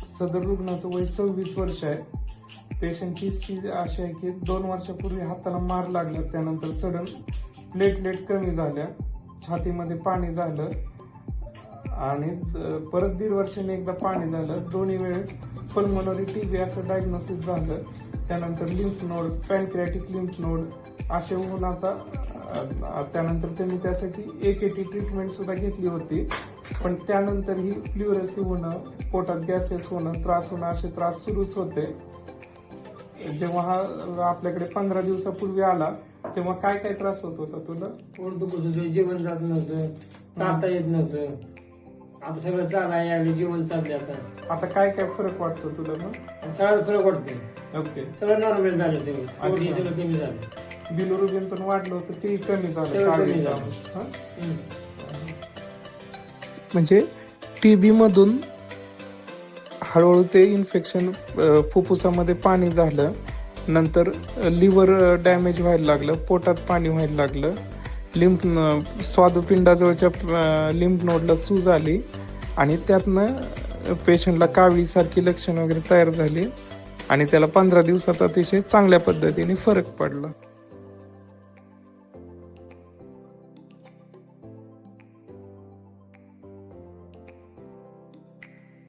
सदर रुग्णाचं वय 26 वर्ष आहे। पेशंटची स्थिती अशी आहे की 2 वर्षापूर्वी हाताला मार लागला, त्यानंतर सडन प्लेटलेट कमी झाल्या, छातीमध्ये पाणी झालं आणि परत 1.5 वर्षांनी एकदा पाणी झालं। दोन्ही वेळेस पल्मोनरी टीबी असं डायग्नोसिस झालं। त्यानंतर lymph node, pancreatic lymph node असे होऊन आता त्यानंतर त्यांनी त्यासाठी AKT ट्रीटमेंट सुद्धा घेतली होती, पण त्यानंतर ही प्लुरसी होणं, पोटात गॅसेस होणं, त्रास होणं असे त्रास सुरूच होते। जेव्हा हा आपल्याकडे 15 दिवसापूर्वी आला तेव्हा काय काय त्रास होत होता तुला? पोट दुखत होतं, जेवण जात नव्हतं, चालता येत नव्हतं। आता सगळं चालाय आले, जेवण चालले आता काय काय फरक वाटतो तुला मग? सगळं फरक वाटतोय, ओके, सगळं नॉर्मल झालं, सगळं कमी झालं। बिलिरुबिन पण वाढलं होतं, ते कमी झालं, सगळं कमी झालं। म्हणजे टीबी मधून हळूहळू ते इन्फेक्शन फुफ्फुसामध्ये पाणी झालं, नंतर लिव्हर डॅमेज व्हायला लागलं, पोटात पाणी व्हायला लागलं, स्वादुपिंडाजवळच्या लिम्फ नोडला सूज आली आणि त्यातनं पेशंटला कावीळीसारखी लक्षणं वगैरे तयार झाली आणि त्याला 15 दिवसात अतिशय चांगल्या पद्धतीने फरक पडला।